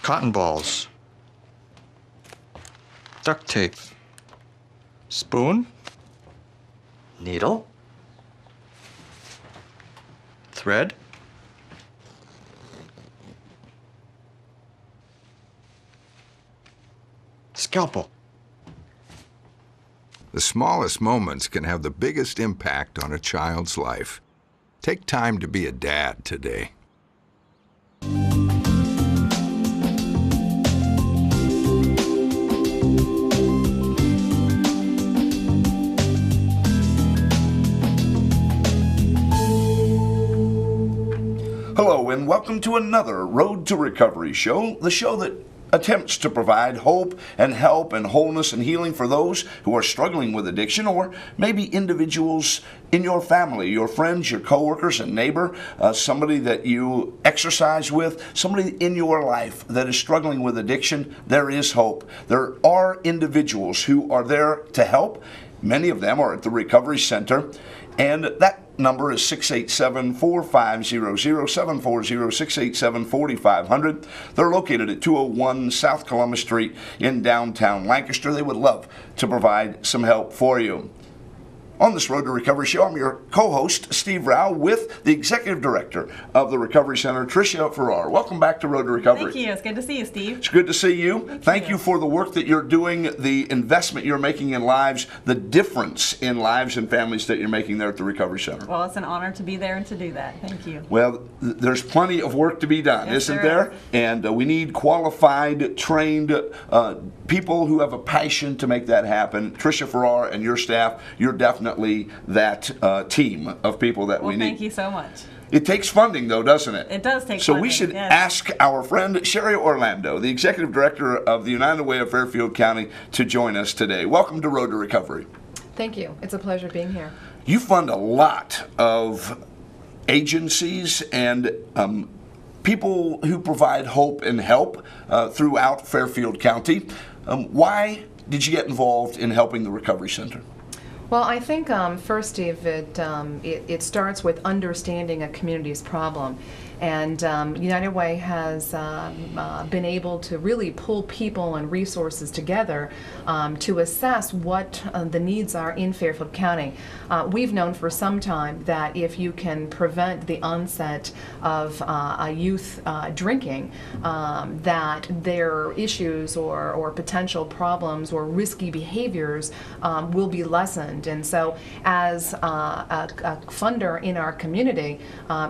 cotton balls, duct tape, spoon, Needle? thread, scalpel. The smallest moments can have the biggest impact on a child's life. Take time to be a dad today. Hello and welcome to another Road to Recovery show, the show that attempts to provide hope and help and wholeness and healing for those who are struggling with addiction, or maybe individuals in your family, your friends, your coworkers, a neighbor, somebody that you exercise with, somebody in your life that is struggling with addiction. There is hope. There are individuals who are there to help. Many of them are at the Recovery Center, and that number is 687-4500, 740-687-4500. They're located at 201 South Columbus Street in downtown Lancaster. They would love to provide some help for you. On this Road to Recovery show, I'm your co-host, Steve Rao, with the Executive Director of the Recovery Center, Tricia Farrar. Welcome back to Road to Recovery. Thank you. It's good to see you, Steve. It's good to see you. Thank you for the work that you're doing, the investment you're making in lives, the difference in lives and families that you're making there at the Recovery Center. Well, it's an honor to be there and to do that. Thank you. Well, there's plenty of work to be done, Yes, isn't there? And we need qualified, trained people who have a passion to make that happen. Tricia Farrar and your staff, you're definitely that team of people that we need. Thank you so much. It takes funding, though, doesn't it? It does take so funding. We should yes. ask our friend Sherry Orlando, the Executive Director of the United Way of Fairfield County, to join us today. Welcome to Road to Recovery. Thank you. It's a pleasure being here. You fund a lot of agencies and people who provide hope and help throughout Fairfield County. Why did you get involved in helping the Recovery Center? Well, I think first, Steve, it starts with understanding a community's problem. And United Way has been able to really pull people and resources together to assess what the needs are in Fairfield County. We've known for some time that if you can prevent the onset of a youth drinking, that their issues or potential problems or risky behaviors will be lessened. And so as a funder in our community,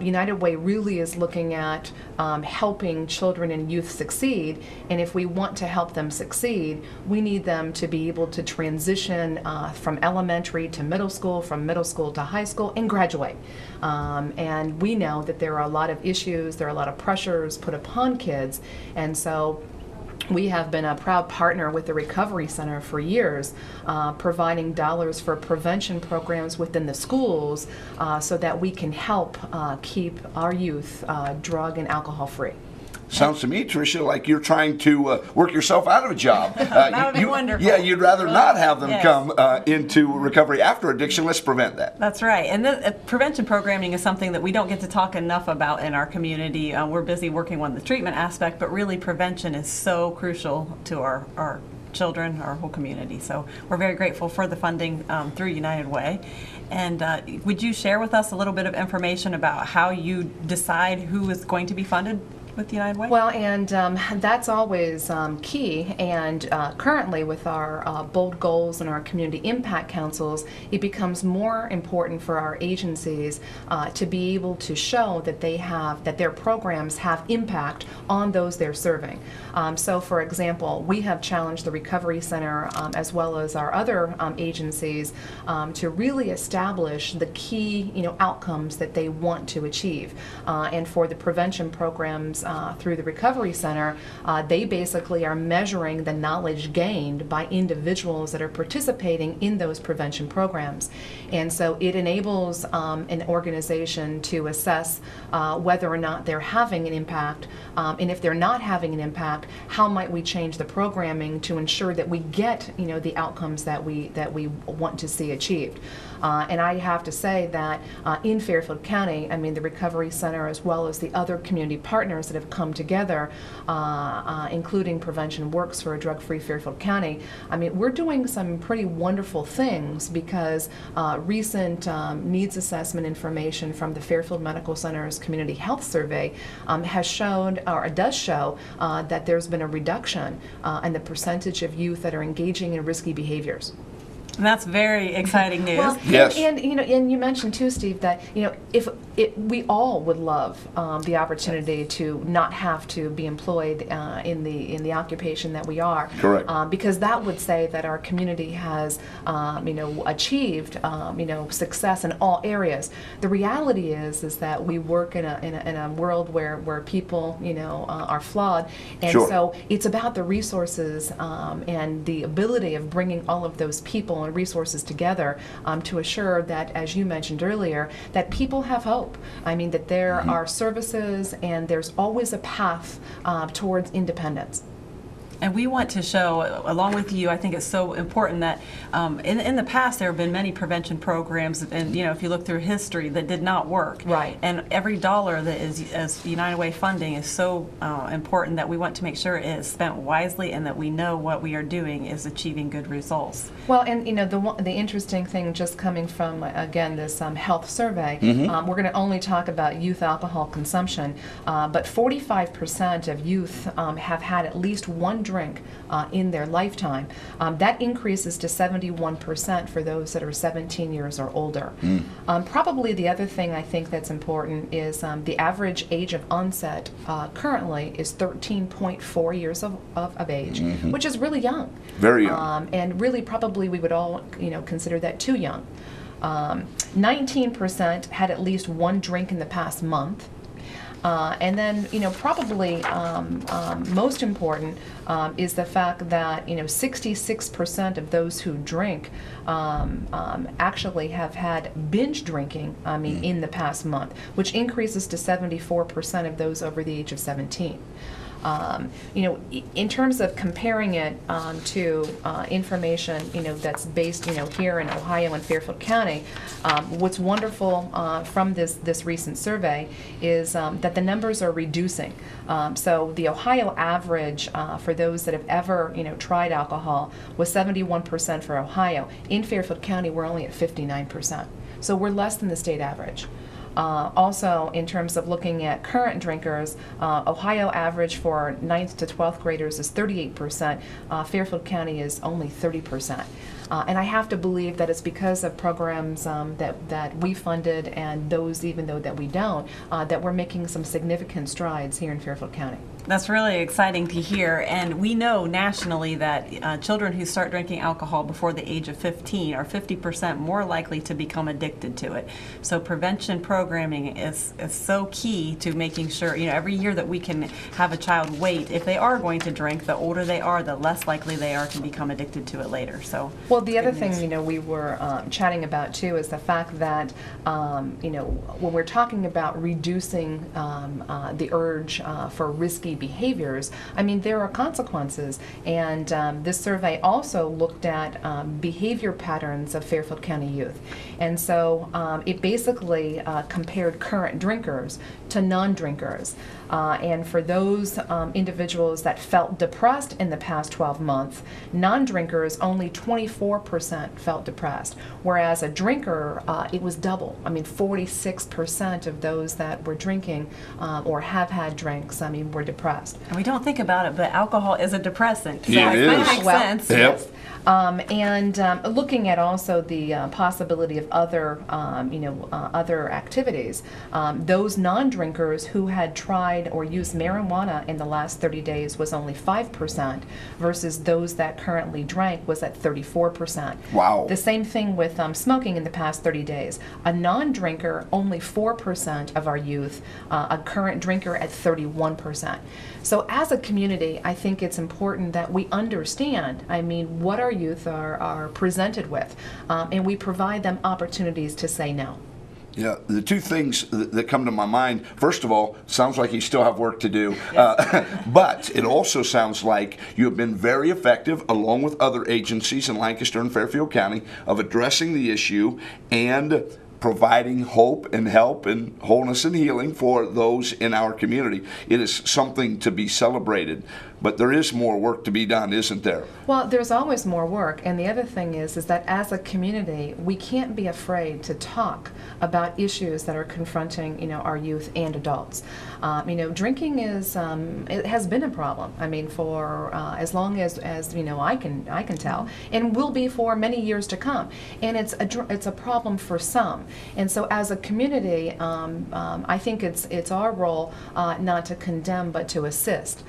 United Way really is looking at helping children and youth succeed, and if we want to help them succeed, we need them to be able to transition from elementary to middle school, from middle school to high school, and graduate. And we know that there are a lot of issues, there are a lot of pressures put upon kids, and so we have been a proud partner with the Recovery Center for years, providing dollars for prevention programs within the schools so that we can help keep our youth drug and alcohol free. Sounds to me, Tricia, like you're trying to work yourself out of a job. That would be wonderful. Yeah, you'd rather not have them Yes. come into recovery after addiction. Let's prevent that. That's right. And prevention programming is something that we don't get to talk enough about in our community. We're busy working on the treatment aspect, but really prevention is so crucial to our children, our whole community. So we're very grateful for the funding through United Way. And would you share with us a little bit of information about how you decide who is going to be funded with United Way? Well, and that's always key. And currently, with our bold goals and our community impact councils, it becomes more important for our agencies to be able to show that that their programs have impact on those they're serving. So, for example, we have challenged the Recovery Center as well as our other agencies to really establish the key, outcomes that they want to achieve. And for the prevention programs through the Recovery Center, they basically are measuring the knowledge gained by individuals that are participating in those prevention programs. And so it enables an organization to assess whether or not they're having an impact, and if they're not having an impact, how might we change the programming to ensure that we get the outcomes that we want to see achieved. And I have to say that in Fairfield County, the Recovery Center as well as the other community partners that have come together, including Prevention Works for a Drug-Free Fairfield County. I mean, we're doing some pretty wonderful things because recent needs assessment information from the Fairfield Medical Center's Community Health Survey has shown, or does show, that there's been a reduction in the percentage of youth that are engaging in risky behaviors. And that's very exciting news. Well, Yes. and you mentioned too, Steve, that if we all would love the opportunity to not have to be employed in the occupation that we are. Correct. Because that would say that our community has achieved success in all areas. The reality is that we work in a world where people are flawed, and Sure. so it's about the resources and the ability of bringing all of those people and resources together to assure that, as you mentioned earlier, that people have hope. I mean, that there are services and there's always a path towards independence. And we want to show, along with you, I think it's so important that in the past there have been many prevention programs, and if you look through history, that did not work. Right. And every dollar that is as United Way funding is so important that we want to make sure it is spent wisely and that we know what we are doing is achieving good results. Well, and the interesting thing, just coming from again this health survey, we're going to only talk about youth alcohol consumption, but 45% of youth have had at least one drink in their lifetime. That increases to 71% for those that are 17 years or older. Probably the other thing I think that's important is the average age of onset currently is 13.4 years of age, which is really young. Very young. And really probably we would all consider that too young. 19% had at least one drink in the past month. And then, probably most important is the fact that 66% of those who drink actually have had binge drinking. In the past month, which increases to 74% of those over the age of 17. In terms of comparing it to information, that's based, here in Ohio and Fairfield County, what's wonderful from this recent survey is that the numbers are reducing. So the Ohio average for those that have ever, tried alcohol was 71% for Ohio. In Fairfield County, we're only at 59%. So we're less than the state average. Also, in terms of looking at current drinkers, Ohio average for 9th to 12th graders is 38%. Fairfield County is only 30%. And I have to believe that it's because of programs that we funded and those even though that we don't, that we're making some significant strides here in Fairfield County. That's really exciting to hear, and we know nationally that children who start drinking alcohol before the age of 15 are 50% more likely to become addicted to it. So prevention programming is so key to making sure, every year that we can have a child wait, if they are going to drink, the older they are, the less likely they are to become addicted to it later. So, well, the other thing, we were chatting about too is the fact that, when we're talking about reducing the urge for risky behaviors, there are consequences. And this survey also looked at behavior patterns of Fairfield County youth. And so it basically compared current drinkers to non-drinkers. And for those individuals that felt depressed in the past 12 months, non-drinkers, only 24% felt depressed, whereas a drinker, it was double. 46% of those that were drinking or have had drinks, were depressed. And we don't think about it, but alcohol is a depressant. So Yeah, it it is. makes sense. Yep. And looking at also the possibility of other, other activities, those non-drinkers who had tried or used marijuana in the last 30 days was only 5%, versus those that currently drank was at 34%. Wow. The same thing with smoking in the past 30 days. A non-drinker, only 4% of our youth, a current drinker at 31%. So as a community, I think it's important that we understand, what our youth are presented with, and we provide them opportunities to say no. Yeah, the two things that come to my mind, first of all, sounds like you still have work to do, but it also sounds like you have been very effective, along with other agencies in Lancaster and Fairfield County, of addressing the issue and providing hope and help and wholeness and healing for those in our community. It is something to be celebrated. But there is more work to be done, isn't there? Well, there's always more work, and the other thing is that as a community, we can't be afraid to talk about issues that are confronting, our youth and adults. Drinking it has been a problem. I mean, for as long as I can tell, and will be for many years to come. And it's a problem for some. And so, as a community, I think it's our role not to condemn, but to assist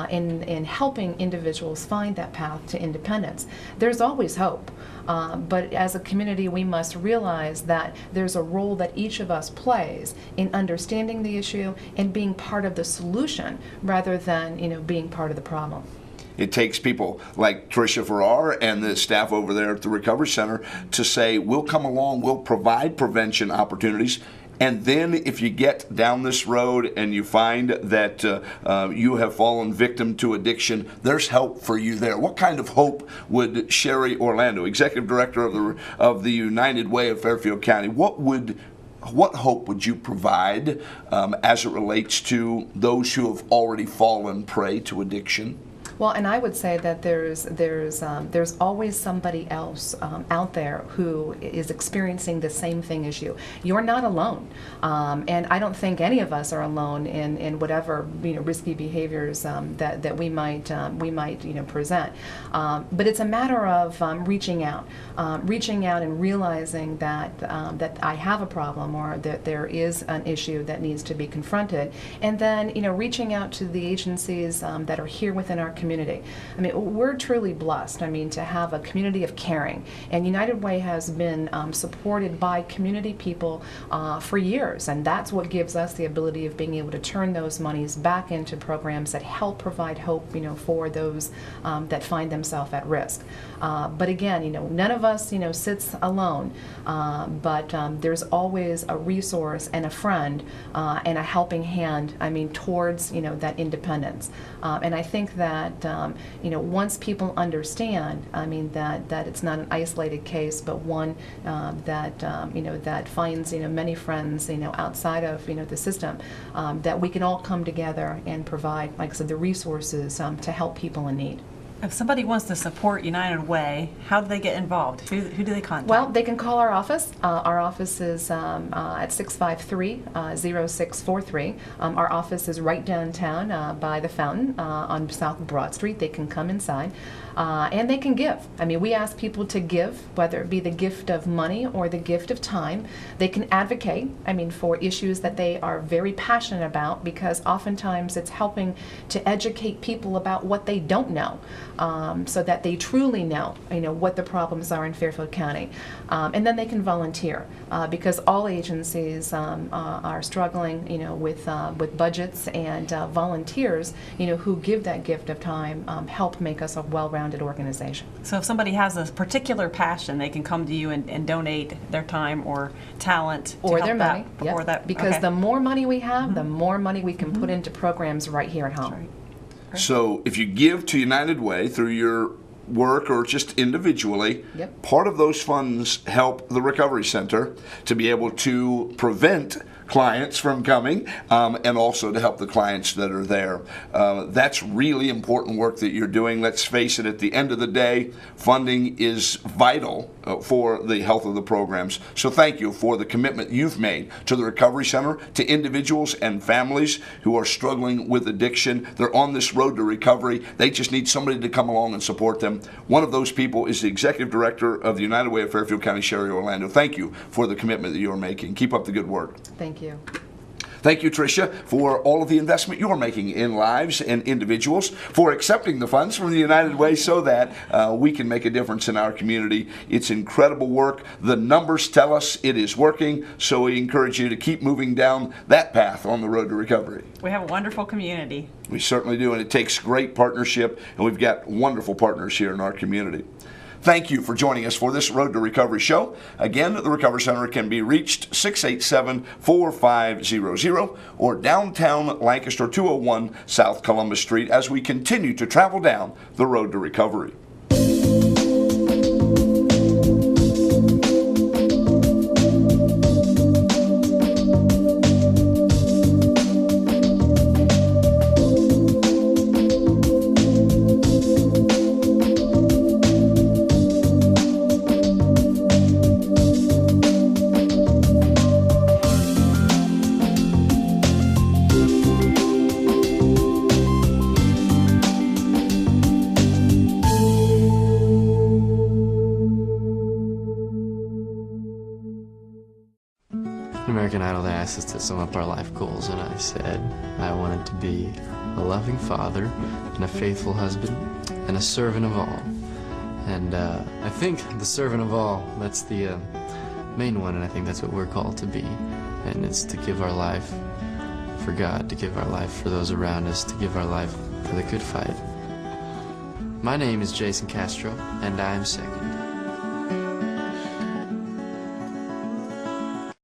in helping individuals find that path to independence. There's always hope, but as a community we must realize that there's a role that each of us plays in understanding the issue and being part of the solution rather than being part of the problem. It takes people like Tricia Farrar and the staff over there at the Recovery Center to say, we'll come along, we'll provide prevention opportunities. And then if you get down this road and you find that you have fallen victim to addiction, there's help for you there. What kind of hope would Sherry Orlando, Executive Director of the United Way of Fairfield County, what hope would you provide as it relates to those who have already fallen prey to addiction? Well, and I would say that there's always somebody else out there who is experiencing the same thing as you. You're not alone, and I don't think any of us are alone in whatever risky behaviors that we might present. But it's a matter of reaching out and realizing that I have a problem or that there is an issue that needs to be confronted, and then reaching out to the agencies that are here within our community. I mean, we're truly blessed, to have a community of caring. And United Way has been supported by community people for years. And that's what gives us the ability of being able to turn those monies back into programs that help provide hope, for those that find themselves at risk. But again, none of us, sits alone. But there's always a resource and a friend and a helping hand, towards, that independence. And I think that once people understand, that it's not an isolated case, but one that finds, many friends, outside of, the system, that we can all come together and provide, like I said, the resources to help people in need. If somebody wants to support United Way, how do they get involved? Who do they contact? Well, they can call our office. Our office is at 653-0643. Our office is right downtown by the fountain on South Broad Street. They can come inside. And they can give. We ask people to give, whether it be the gift of money or the gift of time. They can advocate, for issues that they are very passionate about, because oftentimes it's helping to educate people about what they don't know, so that they truly know, what the problems are in Fairfield County. And then they can volunteer, because all agencies are struggling, with budgets, and volunteers, who give that gift of time help make us a well-rounded organization. So if somebody has a particular passion, they can come to you and donate their time or talent or to their help money. that, Yep. or that, because okay. the more money we have, the more money we can put into programs right here at home. That's right. So if you give to United Way through your work or just individually, Yep. part of those funds help the Recovery Center to be able to prevent clients from coming, and also to help the clients that are there. That's really important work that you're doing. Let's face it, at the end of the day, funding is vital for the health of the programs. So thank you for the commitment you've made to the Recovery Center, to individuals and families who are struggling with addiction. They're on this road to recovery. They just need somebody to come along and support them. One of those people is the Executive Director of the United Way of Fairfield County, Sherry Orlando. Thank you for the commitment that you are making. Keep up the good work. Thank you. Thank you, Tricia, for all of the investment you're making in lives and individuals, for accepting the funds from the United Way so that we can make a difference in our community. It's incredible work. The numbers tell us it is working, so we encourage you to keep moving down that path on the road to recovery. We have a wonderful community. We certainly do, and it takes great partnership, and we've got wonderful partners here in our community. Thank you for joining us for this Road to Recovery show. Again, the Recovery Center can be reached 687-4500 or downtown Lancaster, 201 South Columbus Street, as we continue to travel down the road to recovery. American Idol, they asked us to sum up our life goals, and I said I wanted to be a loving father and a faithful husband and a servant of all. And I think the servant of all, that's the main one, and I think that's what we're called to be. And it's to give our life for God, to give our life for those around us, to give our life for the good fight. My name is Jason Castro, and I am second.